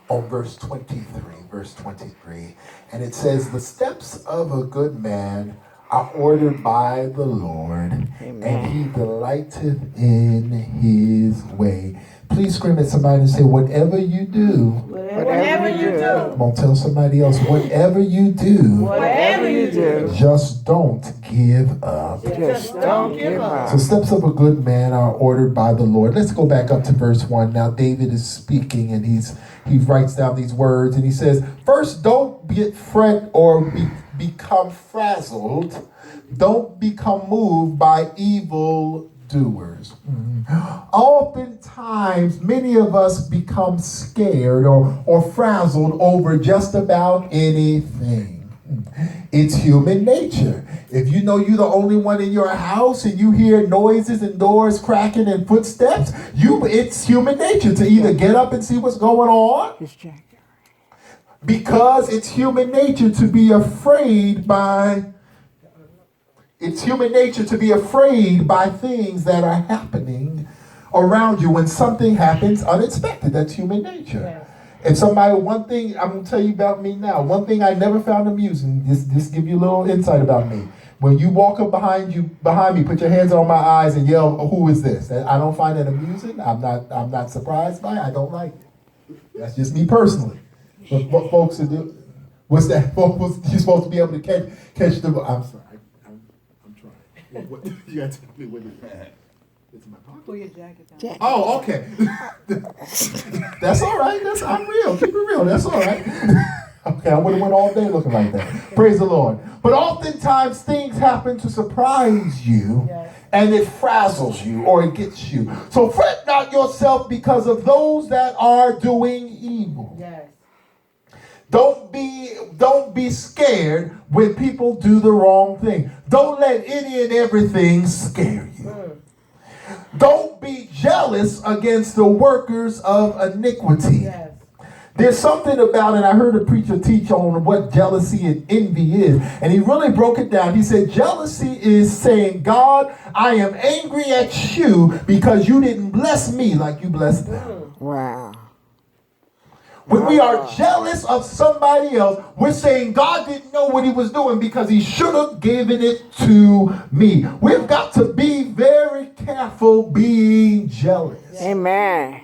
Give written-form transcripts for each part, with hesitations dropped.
on verse 23. And it says, the steps of a good man are ordered by the Lord, Amen. and he delighteth in his way. Please scream at somebody and say, whatever you do. Whatever you do. Come on, tell somebody else, whatever you do. Whatever you do. Just don't give up. Just don't give up. So steps of a good man are ordered by the Lord. Let's go back up to verse 1. Now David is speaking, and he writes down these words, and he says, first, don't get fret or become frazzled. Don't become moved by evil doers. Oftentimes, many of us become scared or frazzled over just about anything. It's human nature. If you know you're the only one in your house and you hear noises and doors cracking and footsteps, it's human nature to either get up and see what's going on, because it's human nature to be afraid by things that are happening around you when something happens unexpected. That's human nature. Yes. And one thing I'm going to tell you about me now, one thing I never found amusing, this give you a little insight about me. When you walk up behind me, put your hands on my eyes and yell, who is this? I don't find that amusing. I'm not surprised by it. I don't like it. That's just me personally. But what folks are doing, what's that? You're supposed to be able to catch the, I'm sorry. I'm trying. What, you got to tell me what it is. It's in my pocket. Pull your jacket down. Oh, okay. That's all right. I'm real. Keep it real. That's all right. Okay, I would have went all day looking like that. Praise the Lord. But oftentimes things happen to surprise you, yes, and it frazzles you or it gets you. So fret not yourself because of those that are doing evil. Yes. Don't be scared when people do the wrong thing. Don't let any and everything scare you. Don't be jealous against the workers of iniquity. Yes. There's something about it. I heard a preacher teach on what jealousy and envy is, and he really broke it down. He said, jealousy is saying, God, I am angry at you because you didn't bless me like you blessed them. Wow. When we are jealous of somebody else, we're saying God didn't know what he was doing because he should have given it to me. We've got to be very careful being jealous. Amen.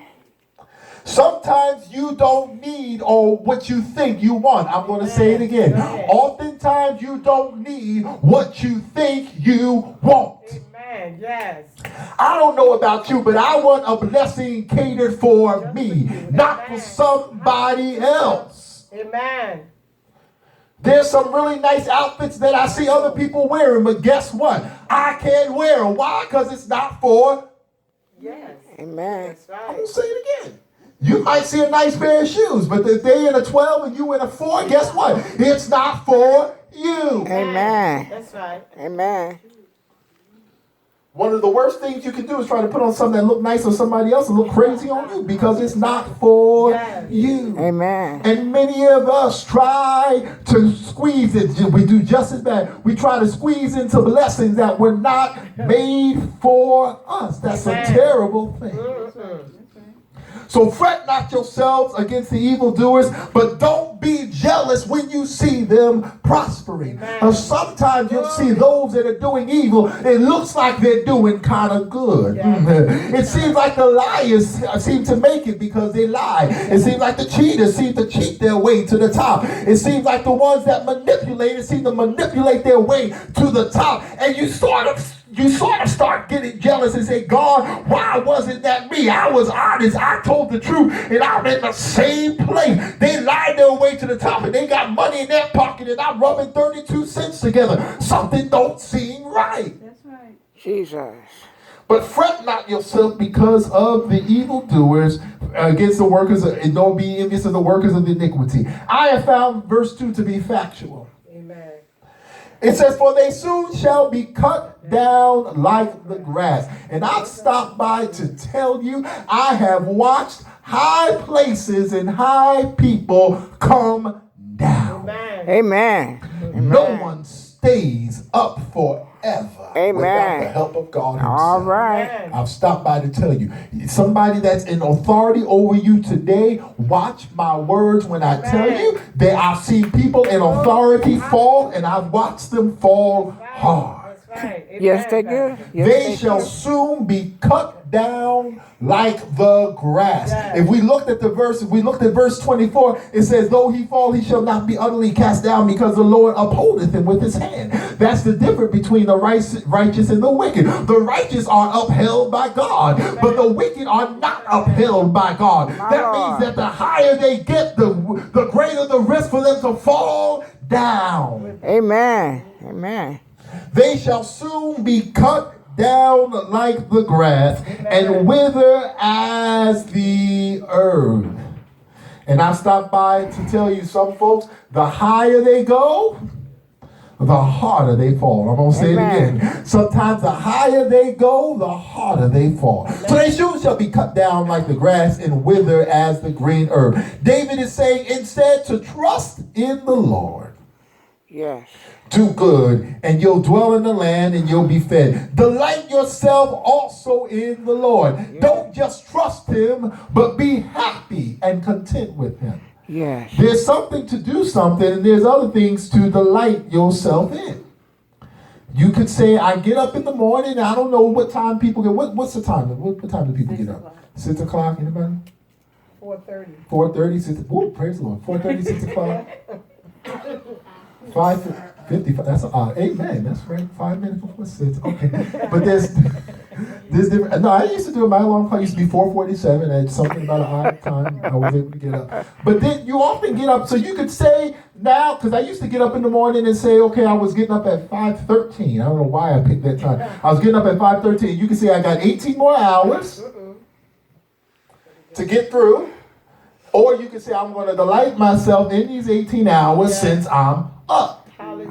Sometimes you don't need or what you think you want. I'm going to say it again. Oftentimes you don't need what you think you want. Amen. Yes. I don't know about you, but I want a blessing catered for me, not for somebody else. Amen. There's some really nice outfits that I see other people wearing, but guess what? I can't wear them. Why? Because it's not for. Yes. Amen. That's right. I'm going to say it again. You might see a nice pair of shoes, but if they're in a 12 and you in a 4, guess what? It's not for you. Amen. That's right. Amen. One of the worst things you can do is try to put on something that look nice on somebody else and look crazy on you because it's not for you. Amen. And many of us try to squeeze it. We do just as bad. We try to squeeze into blessings that were not made for us. That's a terrible thing. So fret not yourselves against the evildoers, but don't be jealous when you see them prospering. Sometimes you'll see those that are doing evil, it looks like they're doing kind of good. It seems like the liars seem to make it because they lie. It seems like the cheaters seem to cheat their way to the top. It seems like the ones that manipulate seem to manipulate their way to the top. And you sort of start getting jealous and say, God, why wasn't that me? I was honest. I told the truth. And I'm in the same place. They lied their way to the top and they got money in their pocket and I'm rubbing 32 cents together. Something don't seem right. That's right. Jesus. But fret not yourself because of the evildoers against the workers, and don't be envious of the workers of iniquity. I have found verse 2 to be factual. Amen. It says, for they soon shall be cut down like the grass. And I've stopped by to tell you, I have watched high places and high people come down. Amen. Amen. No one stays up forever. Amen. without the help of God himself. All right. Amen. I've stopped by to tell you, somebody that's in authority over you today, watch my words when I tell you that I've seen people in authority fall, and I've watched them fall hard. That's right. Yes, they Amen, do. Pastor. Yes, They shall soon be cut down like the grass. Yes. If we looked at verse 24, it says, though he fall, he shall not be utterly cast down, because the Lord upholdeth him with his hand. That's the difference between the righteous and the wicked. The righteous are upheld by God, but the wicked are not upheld by God. That means that the higher they get, the greater the risk for them to fall down. Amen. Amen. They shall soon be cut down like the grass and wither as the herb. And I stopped by to tell you, some folks, the higher they go, the harder they fall. I'm going to say it again. Sometimes the higher they go, the harder they fall. So they soon shall be cut down like the grass and wither as the green herb. David is saying instead to trust in the Lord. Yes. Do good, and you'll dwell in the land, and you'll be fed. Delight yourself also in the Lord. Yes. Don't just trust him, but be happy and content with him. Yes. There's something to do something, and there's other things to delight yourself in. You could say, I get up in the morning, I don't know what time people get. What's the time? What time do people get up? 6 o'clock, anybody? 4:30. 4:30, 6 o'clock. Whoa, praise the Lord. 4:30, 6 o'clock. 5:55. That's amen. That's right. 5 minutes before 6. Okay, but there's different. No, I used to do it. My alarm clock used to be 4:47. And something about an odd time I was able to get up. But then you often get up, so you could say now, because I used to get up in the morning and say, okay, I was getting up at 5:13. I don't know why I picked that time. I was getting up at 5:13. You can say I got 18 more hours to get through, or you can say I'm going to delight myself in these 18 hours since I'm up.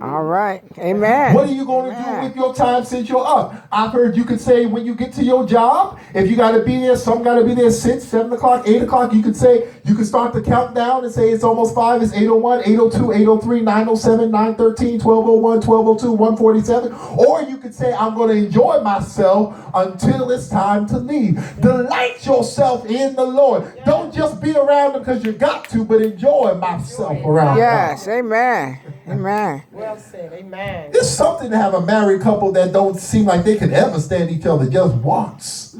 All right. Amen. What are you going to do with your time since you're up? I've heard you could say when you get to your job, if you got to be there, some got to be there 6, 7 o'clock, 8 o'clock. You could say, you could start the countdown and say it's almost 5, it's 8:01, 8:02, 8:03, 9:07, 9:13, 12:01, 12:02, 1:47. Or you could say, I'm going to enjoy myself until it's time to leave. Delight yourself in the Lord. Don't just be around him because you got to, but enjoy myself around Yes. God. Amen. Amen. Well said. Amen. It's something to have a married couple that don't seem like they could ever stand each other just once.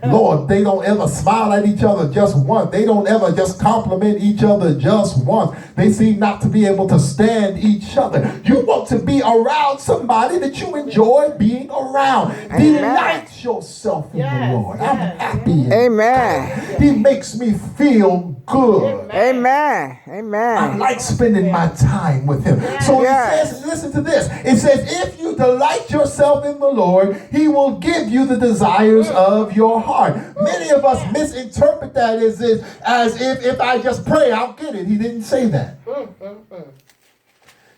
Lord, they don't ever smile at each other just once. They don't ever just compliment each other just once. They seem not to be able to stand each other. You want to be around somebody that you enjoy being around. Delight yourself in the Lord. I'm happy. Amen. He makes me feel good. Amen. Amen. I like spending my time with him. So it says, listen to this. It says, if you delight yourself in the Lord, he will give you the desires of your heart. Many of us misinterpret that as if I just pray, I'll get it. He didn't say that.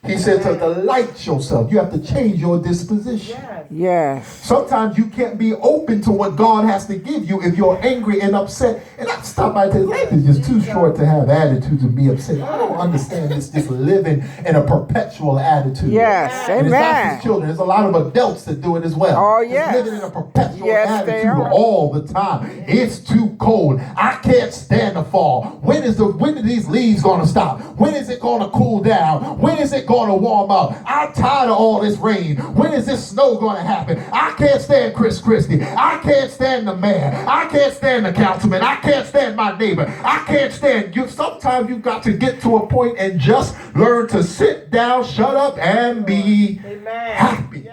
He said to delight yourself. You have to change your disposition. Yes. Sometimes you can't be open to what God has to give you if you're angry and upset. And I stop by to life is just too short to have attitudes and be upset. I don't understand this living in a perpetual attitude. Yes. And it's not Amen. just children. There's a lot of adults that do it as well. Oh, Just yes. living in a perpetual Yes, they attitude are. all the time. It's too cold. I can't stand the fall. When are these leaves going to stop? When is it going to cool down? When is it going to warm up? I'm tired of all this rain. When is this snow going to happen? I can't stand Chris Christie. I can't stand the mayor. I can't stand the councilman. I can't stand my neighbor. I can't stand you. Sometimes you've got to get to a point and just learn to sit down, shut up, and be happy.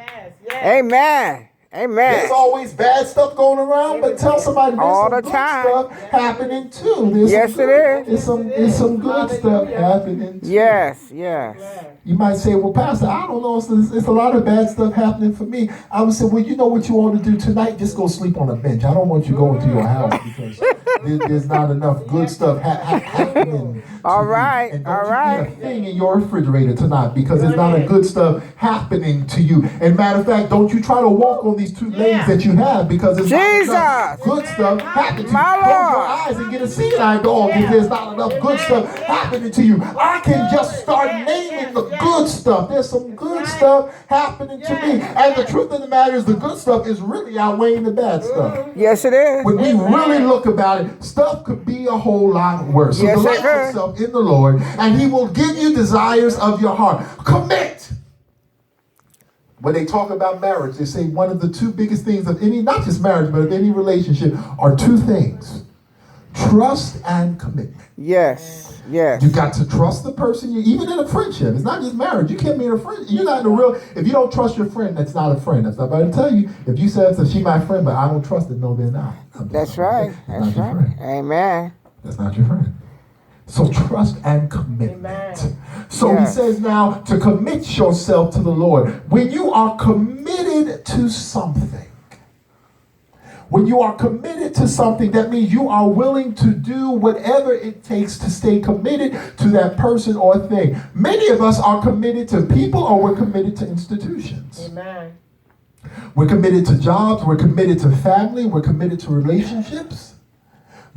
Amen. Amen. There's always bad stuff going around, but tell somebody there's All some the good time. stuff happening too. There's Yes, some it is. There's some good stuff happening too. Yes. Yes. You might say, well, Pastor, I don't know. It's a lot of bad stuff happening for me. I would say, well, you know what you want to do tonight? Just go sleep on a bench. I don't want you going to your house because there's not enough good stuff happening. All to you. right, And all don't right. you get a thing in your refrigerator tonight because there's not a good stuff happening to you. And matter of fact, don't you try to walk on these two legs that you have because there's not enough Jesus. good stuff happening to you. My Close your Lord. eyes and get a seeing-eye dog if there's not enough good stuff happening to you. I can just start naming the good stuff. There's some good stuff happening to me. And the truth of the matter is the good stuff is really outweighing the bad stuff. Yes, it is. When we really look about it, stuff could be a whole lot worse. So Yes, it delight could. yourself in the Lord, and He will give you desires of your heart. Commit. When they talk about marriage, they say one of the two biggest things of any, not just marriage, but of any relationship, are two things: trust and commitment. Yes, yes. You got to trust the person, even in a friendship. It's not just marriage. You can't be in a friend. You're not in a real, if you don't trust your friend, that's not a friend. That's not about to tell you. If you said, so she my friend, but I don't trust it, no, they're not. That's right. That's That's not your right. friend. Amen. That's not your friend. So trust and commitment. Amen. So Yes. he says now to commit yourself to the Lord. When you are committed to something, when you are committed to something, that means you are willing to do whatever it takes to stay committed to that person or thing. Many of us are committed to people or we're committed to institutions. Amen. We're committed to jobs, we're committed to family, we're committed to relationships.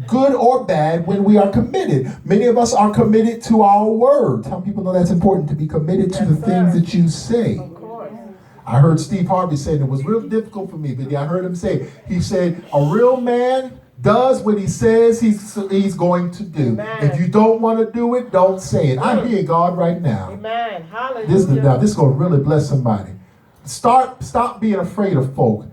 Good or bad, when we are committed. Many of us are committed to our word. Some people know that's important, to be committed to the things that you say. Of course. I heard Steve Harvey say, and it was real difficult for me, but I heard him say, he said, a real man does what he says he's going to do. Amen. If you don't want to do it, don't say it. I hear God right now. Amen. Hallelujah. This is going to really bless somebody. Stop being afraid of folk.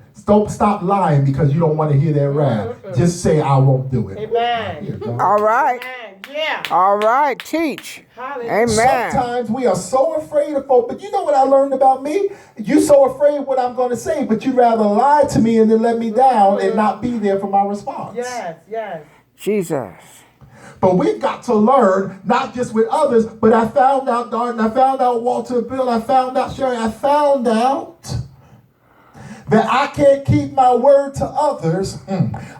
Stop lying because you don't want to hear their wrath. Just say, I won't do it. Amen. Here, God. All right. Amen. Yeah. All right. Teach. Hallelujah. Amen. Sometimes we are so afraid of folk, but you know what I learned about me? You're so afraid of what I'm going to say, but you'd rather lie to me and then let me down and not be there for my response. Yes. Yes. Jesus. But we've got to learn, not just with others, but I found out, Darden, I found out Walter, Bill, I found out Sherry, I found out that I can't keep my word to others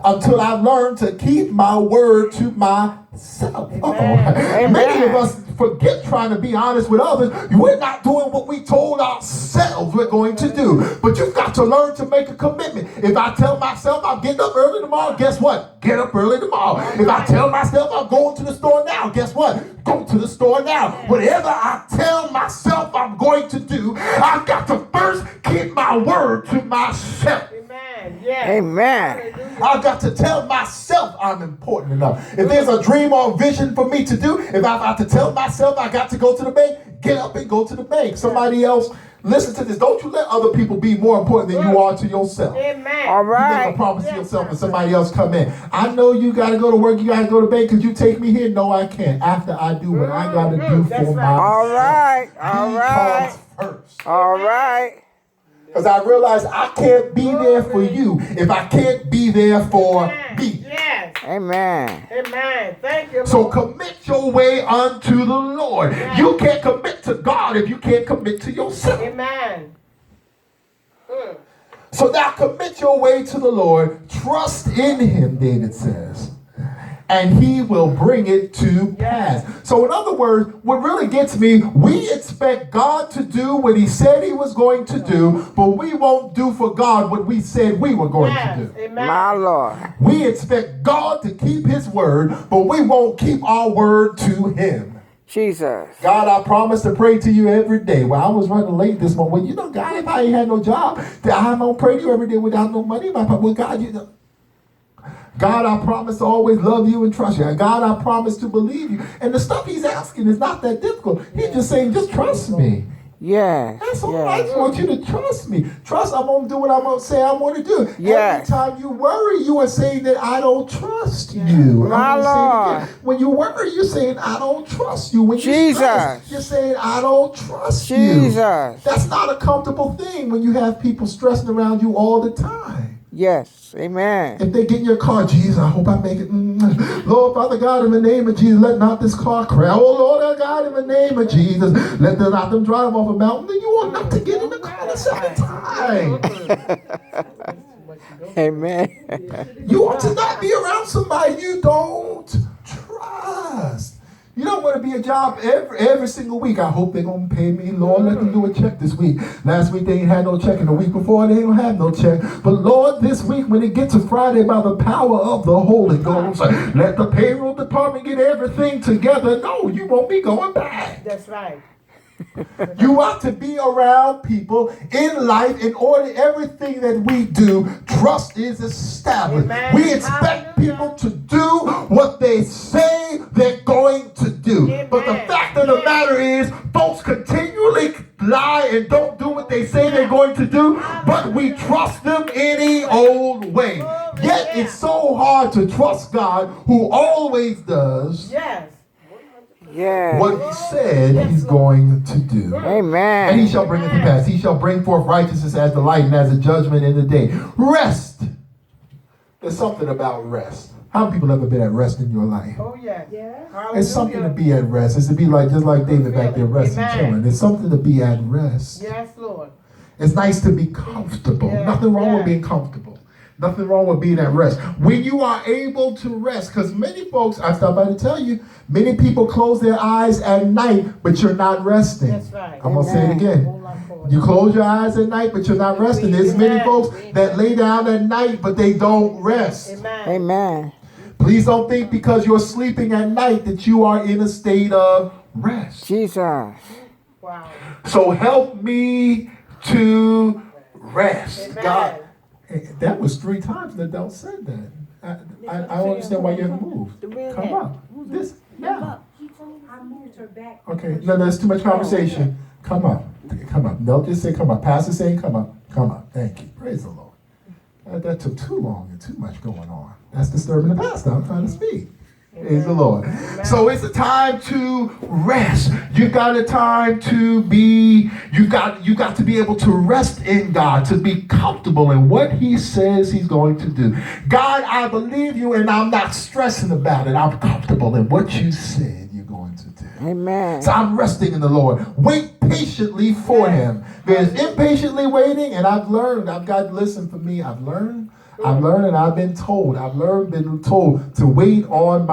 until I learn to keep my word to myself. Many of us forget trying to be honest with others. We're not doing what we told ourselves we're going to do. But you've got to learn to make a commitment. If I tell myself I'm getting up early tomorrow, guess what? Get up early tomorrow. If I tell myself I'm going to the store now, guess what? Go to the store now. Whatever I tell myself I'm going to do, I've got to first keep my word to myself. Amen. Yes. Amen. I've got to tell myself I'm important enough. If there's a dream or vision for me to do, if I've got to tell myself I got to go to the bank, get up and go to the bank. Somebody else, listen to this. Don't you let other people be more important than you are to yourself. Amen. All You make a right. promise to yourself and somebody else come in. I know you got to go to work, you got to go to bank. Could you take me here? No, I can't. After I do what I got to do That's for right. myself. All right. He All right. comes first. All right. Because I realize I can't be there for you if I can't be there for me. Yes. Amen. Amen. Thank you, Lord. So commit your way unto the Lord. You can't commit to God if you can't commit to yourself. Amen. So now commit your way to the Lord. Trust in Him, David says, and He will bring it to pass. So in other words, what really gets me, we expect God to do what He said He was going to do, but we won't do for God what we said we were going to do. Amen. My Lord. We expect God to keep His word, but we won't keep our word to Him. Jesus. God, I promise to pray to you every day. Well, I was running late this morning. Well, you know, God, if I ain't had no job, I don't pray to you every day without no money. Well, God, you know. God, I promise to always love you and trust you. God, I promise to believe you. And the stuff He's asking is not that difficult. He's just saying, just trust me. Yes. That's all. I Yes. just want you to trust me. Trust I'm going to do what I'm going to say I'm going to do. Yes. Every time you worry, you are saying that I don't trust you. My I'm gonna say it Lord. again. When you worry, you're saying I don't trust you. When you Jesus. stress, you're saying I don't trust you. Jesus. That's not a comfortable thing when you have people stressing around you all the time. Yes. Amen. If they get in your car, Jesus, I hope I make it. Lord, Father God, in the name of Jesus, let not this car crash. Oh, Lord, our God, in the name of Jesus, let them not them drive off a mountain. Then you want not to get in the car the second time. Amen. You ought to not be around somebody you don't trust. You don't want to be a job every single week. I hope they're going to pay me. Lord, let them do a check this week. Last week they ain't had no check, and the week before they don't have no check. But Lord, this week when it gets to Friday, by the power of the Holy Ghost, let the payroll department get everything together. No, you won't be going back. That's right. You ought to be around people in life in order everything that we do, trust is established. Amen. We expect people to do what they say they're going to do. Amen. But the fact of the matter is, folks continually lie and don't do what they say they're going to do, but we trust them any old way. Yet it's so hard to trust God who always does Yes. Yes. what he said he's going to do. Amen. And he shall bring it to pass. He shall bring forth righteousness as the light and as a judgment in the day. Rest. There's something about rest. How many people ever been at rest in your life? Oh, yes. Yeah. It's something to be at rest. It's to be like, just like David back there resting, Amen. chilling. It's something to be at rest. Yes, Lord. It's nice to be comfortable. Yeah, Nothing wrong with yeah. being comfortable. Nothing wrong with being at rest. When you are able to rest, because many folks, I stopped by to tell you, many people close their eyes at night, but you're not resting. That's right. I'm going to say it again. Hold on for it. You close your eyes at night, but you're not resting. There's many folks that lay down at night, but they don't rest. Amen. Amen. Please don't think because you're sleeping at night that you are in a state of rest. Jesus. Wow. So help me to rest. Amen. God. That was 3 times that Adele said that. I don't understand why you haven't moved. Come up. This now. I moved her back. Okay. No, there's too much conversation. Come up. Come up. No, just say come up. Pastor saying come up. Come up. Thank you. Praise the Lord. That took too long and too much going on. That's disturbing the pastor. I'm trying to speak. Praise the Lord. So it's a time to rest. You got a time to be, you got to be able to rest in God, to be comfortable in what he says he's going to do. God, I believe you and I'm not stressing about it. I'm comfortable in what you said you're going to do. Amen. So I'm resting in the Lord. Wait patiently for him. There's impatiently waiting, and I've learned, listen for me, I've learned and I've been told, been told to wait on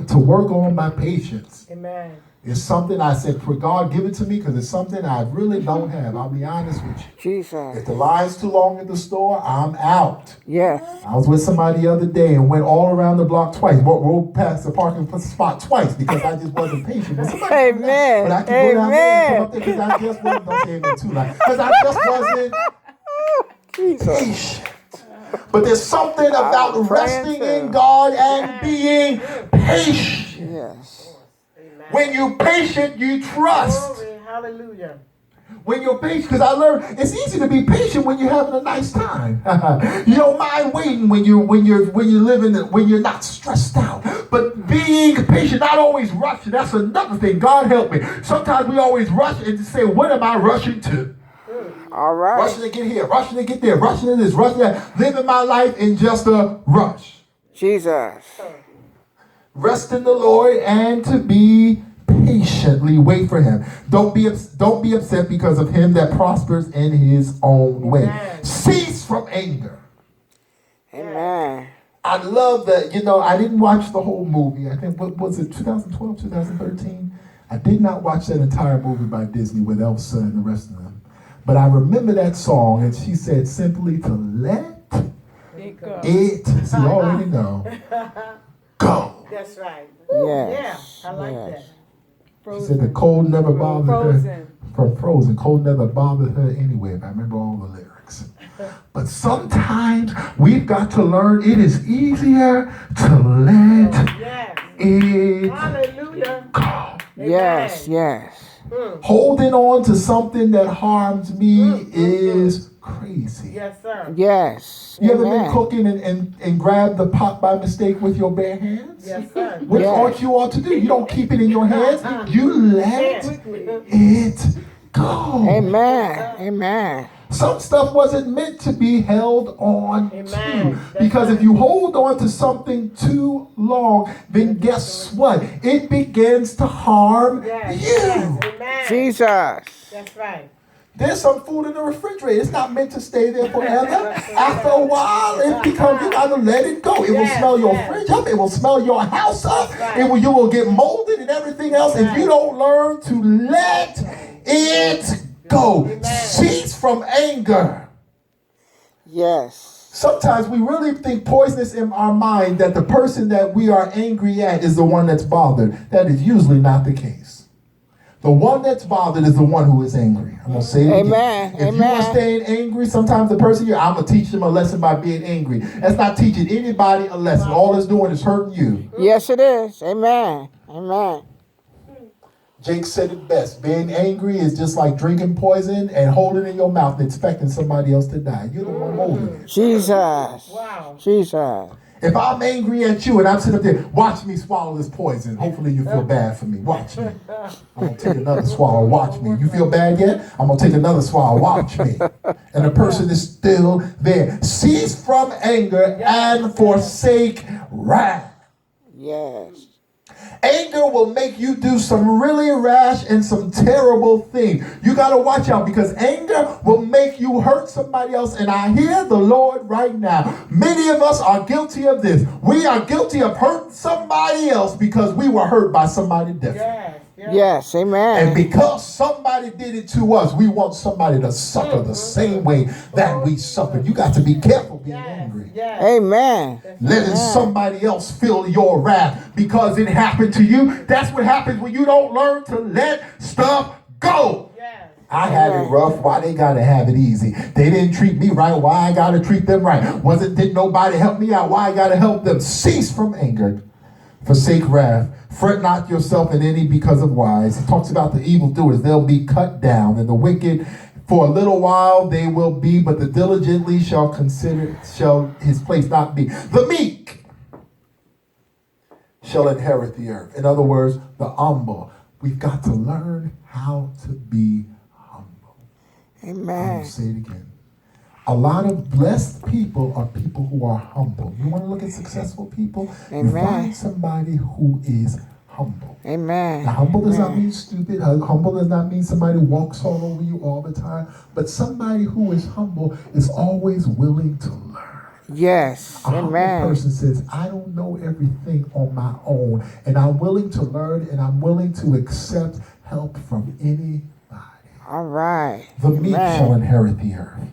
to work on my patience. Amen. It's something I said, for God, give it to me, because it's something I really don't have. I'll be honest with you. Jesus. If the line's too long at the store, I'm out. Yes. I was with somebody the other day and went all around the block twice, rode past the parking spot twice because I just wasn't patient. But somebody Amen. But I can go down there and come Amen. up there because I just wasn't, don't say amen too loud, because I just wasn't Jesus. patient. But there's something about I'm praying resting too. in God and being patient. Yes. When you're patient, you trust. Glory. Hallelujah. When you're patient, because I learned it's easy to be patient when you're having a nice time. You don't mind waiting when you're not stressed out. But being patient, not always rushing. That's another thing. God help me. Sometimes we always rush and just say, "What am I rushing to?" All right. Rushing to get here, rushing to get there, rushing to this, rushing to that. Living my life in just a rush. Jesus. Rest in the Lord and to be patiently wait for him. Don't be upset because of him that prospers in his own way. Amen. Cease from anger. Amen. I love that, I didn't watch the whole movie. I think, what was it, 2012, 2013? I did not watch that entire movie by Disney with Elsa and the rest of them. But I remember that song, and she said simply to let it, so you already know, go. That's right. Yes. Yeah, I like Yes. that. She said the cold never bothered her. From Frozen, cold never bothered her anyway, if I remember all the lyrics. But sometimes we've got to learn it is easier to let Yes. it Hallelujah. go. Yes. Yes. Holding on to something that harms me is crazy. Yes, sir. Yes. You ever been Amen. cooking and grabbed the pot by mistake with your bare hands? Yes, sir. What Yes. ought you ought to do? You don't keep it in your hands. You let it go. Amen. Amen. Some stuff wasn't meant to be held on Amen. to. Because if you hold on to something too long, then guess what? It begins to harm Yes. you. Yes. Amen. Jesus. That's right. There's some food in the refrigerator. It's not meant to stay there forever. After a while, it becomes, you gotta let it go. It will smell your fridge up. It will smell your house up. You will get molded and everything else. If you don't learn to let it go. Cease from anger. Yes. Sometimes we really think poisonous in our mind that the person that we are angry at is the one that's bothered. That is usually not the case. The one that's bothered is the one who is angry. I'm going to say it Amen. again. If you are staying angry, sometimes the person I'm going to teach them a lesson by being angry. That's not teaching anybody a lesson. All it's doing is hurting you. Yes, it is. Amen. Amen. Jake said it best. Being angry is just like drinking poison and holding it in your mouth and expecting somebody else to die. You're the one holding it. Jesus. Wow. Jesus. If I'm angry at you and I'm sitting up there, watch me swallow this poison. Hopefully you feel bad for me. Watch me. I'm going to take another swallow. Watch me. You feel bad yet? I'm going to take another swallow. Watch me. And the person is still there. Cease from anger and forsake wrath. Yes. Anger will make you do some really rash and some terrible things. You got to watch out because anger will make you hurt somebody else. And I hear the Lord right now. Many of us are guilty of this. We are guilty of hurting somebody else because we were hurt by somebody different. Yes, amen. And because somebody did it to us, we want somebody to suffer the same way that we suffered. You got to be careful being angry. Amen. Letting somebody else feel your wrath because it happened to you. That's what happens when you don't learn to let stuff go. I had it rough. Why they gotta have it easy? They didn't treat me right. Why I gotta treat them right? Didn't nobody help me out? Why I gotta help them? Cease from anger. Forsake wrath. Fret not yourself in any because of wise. He talks about the evildoers. They'll be cut down. And the wicked, for a little while they will be, but the diligently shall his place not be. The meek shall inherit the earth. In other words, the humble. We've got to learn how to be humble. Amen. I'm going to say it again. A lot of blessed people are people who are humble. You want to look at successful people? Amen. You find somebody who is humble. Amen. Now, humble does not mean stupid. Humble does not mean somebody walks all over you all the time. But somebody who is humble is always willing to learn. Yes. A humble person says, I don't know everything on my own. And I'm willing to learn and I'm willing to accept help from anybody. All right. The meek shall inherit the earth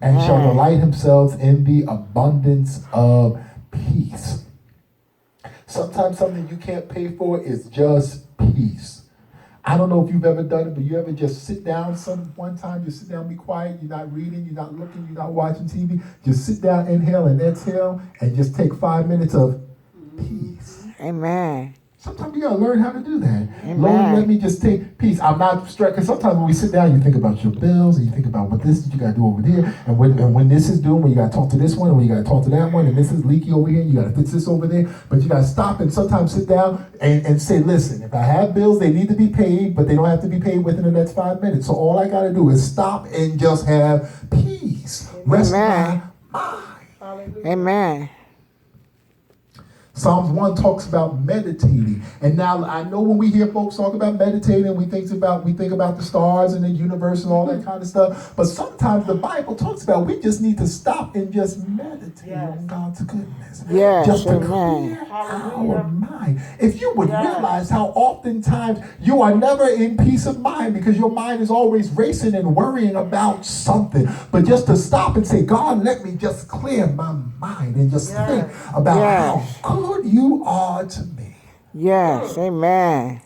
and shall delight themselves in the abundance of peace. Sometimes something you can't pay for is just peace. I don't know if you've ever done it, but you ever just sit down one time, just sit down, be quiet, you're not reading, you're not looking, you're not watching TV, just sit down, inhale and exhale, and just take 5 minutes of peace. Amen. Sometimes you gotta learn how to do that. Amen. Lord, let me just take peace. I'm not stressed, because sometimes when we sit down, you think about your bills, and you think about what this you gotta do over there, and when this is doing, when you gotta talk to this one, and when you gotta talk to that one, and this is leaky over here, and you gotta fix this over there. But you gotta stop and sometimes sit down and say, listen, if I have bills, they need to be paid, but they don't have to be paid within the next 5 minutes. So all I gotta do is stop and just have peace. Rest my mind. Amen. Psalms 1 talks about meditating. And now I know when we hear folks talk about meditating, we think about the stars and the universe and all that kind of stuff. But sometimes the Bible talks about we just need to stop and just meditate on God's goodness. Yes, just to amen. clear our mind. If you would realize how oftentimes you are never in peace of mind because your mind is always racing and worrying about something. But just to stop and say, God, let me just clear my mind and just think about how good you are to me. Yes, amen.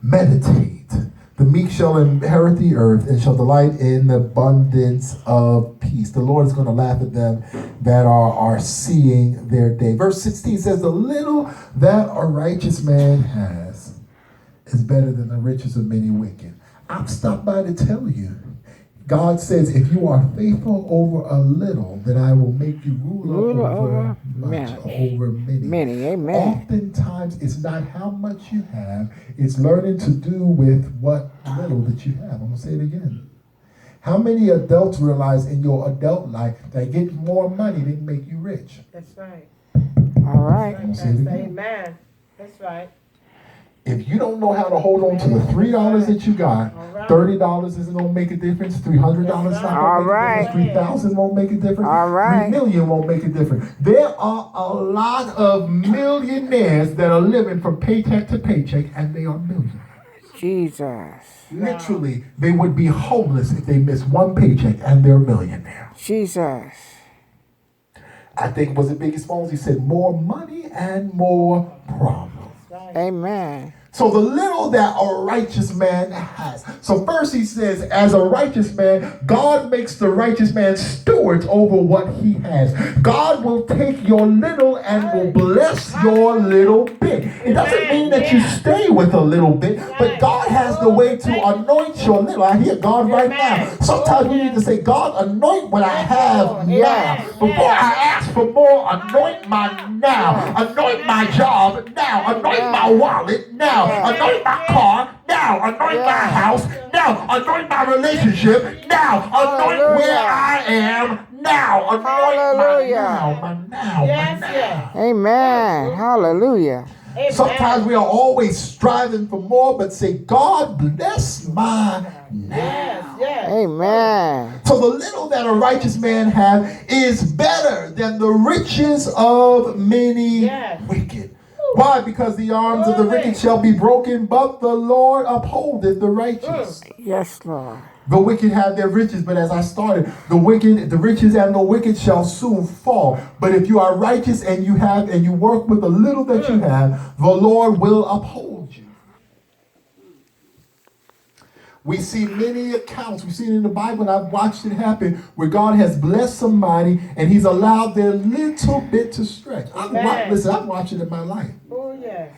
Meditate. The meek shall inherit the earth and shall delight in the abundance of peace. The Lord is going to laugh at them that are seeing their day. Verse 16 says, the little that a righteous man has is better than the riches of many wicked. I'm stopped by to tell you. God says, if you are faithful over a little, then I will make you ruler over much, over many. Many, amen. Oftentimes, it's not how much you have, it's learning to do with what little that you have. I'm going to say it again. How many adults realize in your adult life that getting more money didn't make you rich? That's right. All right. I'm going to say it again. Amen. That's right. If you don't know how to hold on to the $3 that you got, $30 isn't going to make a difference. $300 not All going to right. make a difference. $3,000 won't make a difference. All right. $3 million won't make a difference. There are a lot of millionaires that are living from paycheck to paycheck, and they are millionaires. Jesus. Literally, they would be homeless if they missed one paycheck, and they're a millionaire. Jesus. I think it was the biggest phones. He said more money and more problems. Amen. So the little that a righteous man has. So first he says, as a righteous man, God makes the righteous man stewards over what he has. God will take your little and will bless your little bit. It doesn't mean that you stay with a little bit, but God has the way to anoint your little. I hear God right now. Sometimes we need to say, God, anoint what I have now. Before I ask for more, anoint my now. Anoint my job now. Anoint my wallet now. Anoint my car now. Anoint my house now. Anoint my relationship now. Anoint where I am now. Anoint my now. My now. My now. Amen. Hallelujah. Sometimes we are always striving for more, but say, God bless my now. Amen. So the little that a righteous man have is better than the riches of many wicked. Why? Because the arms of the wicked shall be broken, but the Lord upholdeth the righteous. Yes, Lord. The wicked have their riches, but as I started, the riches and the wicked shall soon fall. But if you are righteous and you work with the little that you have, the Lord will uphold you. We see many accounts. We've seen it in the Bible, and I've watched it happen, where God has blessed somebody and he's allowed their little bit to stretch. I've watched it in my life. Oh, yes.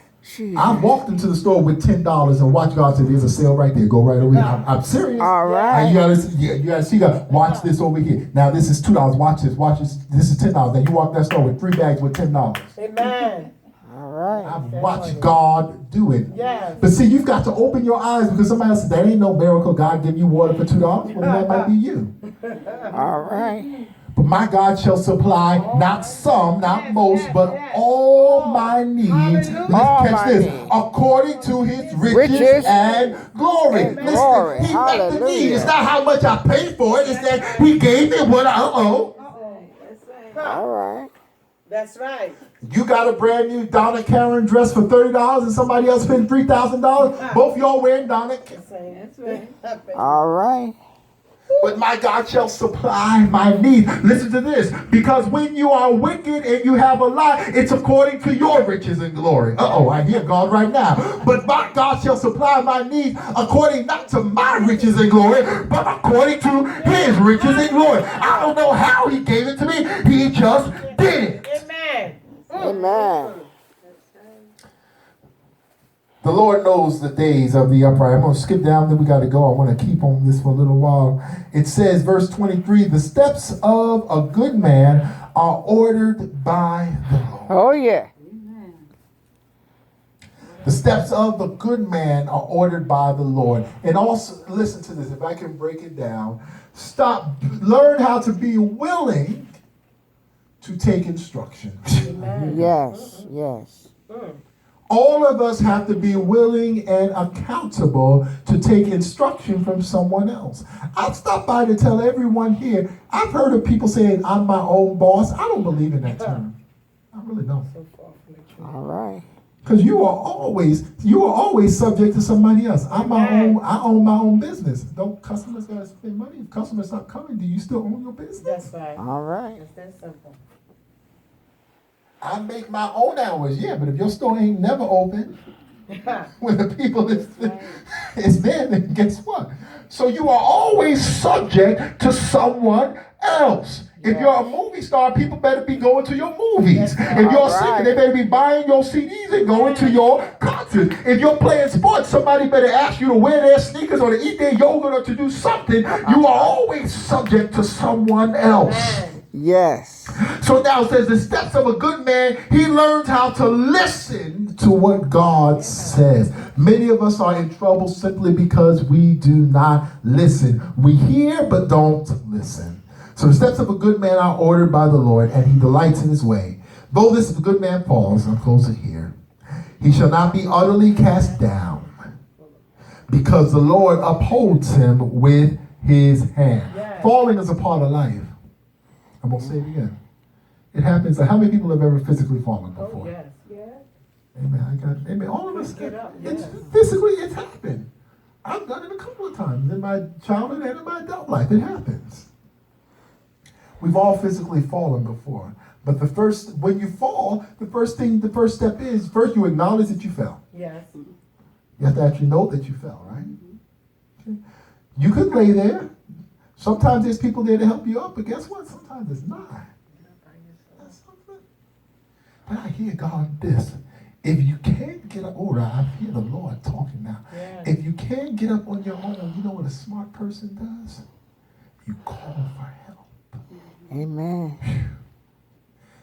I've walked into the store with $10 and watched God say, there's a sale right there. Go right over here. I'm serious. All right. And you gotta see God. Watch this over here. Now this is $2. Watch this. Watch this. This is $10. Now you walk that store with 3 bags with $10. Amen. All right. I've watched God do it. Yes. But see, you've got to open your eyes, because somebody else said, that ain't no miracle. God give you water for $2. Well, that might be you. All right. But my God shall supply not some, not most, but all my needs. Let's catch this. According to his riches and glory. Listen, he met the need. It's not how much I paid for it. It's that he gave me what I owe. All right. That's right. You got a brand new Donna Karen dress for $30 and somebody else spent $3,000. Both y'all wearing Donna Karen. That's right. All right. But my God shall supply my need. Listen to this. Because when you are wicked and you have a lot, it's according to your riches and glory. I hear God right now. But my God shall supply my needs according not to my riches and glory, but according to his riches and glory. I don't know how he gave it to me. He just did it. Amen. Amen. The Lord knows the days of the upright. I'm going to skip down, then we got to go. I want to keep on this for a little while. It says, verse 23, the steps of a good man are ordered by the Lord. Oh, yeah. The steps of the good man are ordered by the Lord. And also, listen to this, if I can break it down. Learn how to be willing to take instruction. Yes, yes. All of us have to be willing and accountable to take instruction from someone else. I've stopped by to tell everyone here, I've heard of people saying, I'm my own boss. I don't believe in that term. I really don't. All right. Because you are always subject to somebody else. I own my own business. Don't customers gotta spend money? If customers not coming, do you still own your business? That's right. All right. It's that simple. I make my own hours, yeah, but if your store ain't never open, when the people is there, then guess what? So you are always subject to someone else. If you're a movie star, people better be going to your movies. If you're a singer, they better be buying your CDs and going to your concerts. If you're playing sports, somebody better ask you to wear their sneakers or to eat their yogurt or to do something. You are always subject to someone else. Yes. So now it says the steps of a good man, he learns how to listen to what God says. Many of us are in trouble simply because we do not listen. We hear but don't listen. So the steps of a good man are ordered by the Lord, and he delights in his way. Though this good man falls, I'm closing here, He shall not be utterly cast down, because the Lord upholds him with his hand. Yes. Falling is a part of life. I'm going to say it again. It happens. How many people have ever physically fallen before? Oh, yes. Yes. Amen. Amen. All of us. Get up, It's yes. physically, it's happened. I've done it a couple of times in my childhood and in my adult life. It happens. We've all physically fallen before. But when you fall, the first step is, first you acknowledge that you fell. Yes. You have to actually know that you fell, right? Okay. You could lay there. Sometimes there's people there to help you up, but guess what? Sometimes it's not. That's something. But I hear God this. If you can't get up, I hear the Lord talking now. Yes. If you can't get up on your own, you know what a smart person does? You call for help. Amen.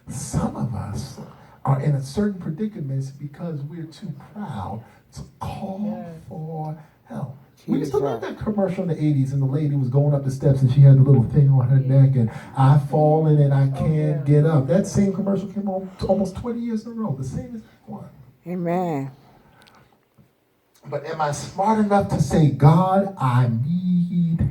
Some of us are in a certain predicaments because we're too proud to call for help. We used to love that commercial in the 80s, and the lady was going up the steps and she had the little thing on her neck, and I've fallen and I can't get up. That same commercial came on almost 20 years in a row, the same as that one. Amen. But am I smart enough to say, God, I need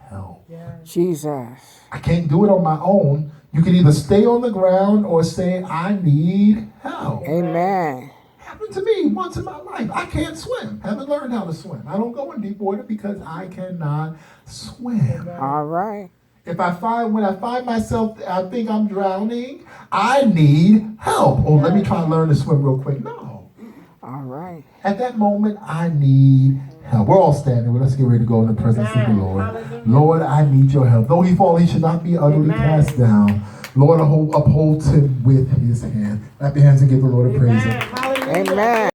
help? Yes. Jesus. I can't do it on my own. You can either stay on the ground or say, I need help. Amen. Happened to me once in my life. I can't swim. Haven't learned how to swim. I don't go in deep water because I cannot swim. All right. When I find myself, I think I'm drowning, I need help. Oh, let me try and learn to swim real quick. No. All right. At that moment, I need help. We're all standing. Well, let's get ready to go in the presence of the Lord. Hallelujah. Lord, I need your help. Though he fall, he should not be utterly cast down. Lord, upholds him with his hand. Clap your hands and give the Lord a praise. Amen. Hallelujah. Amen.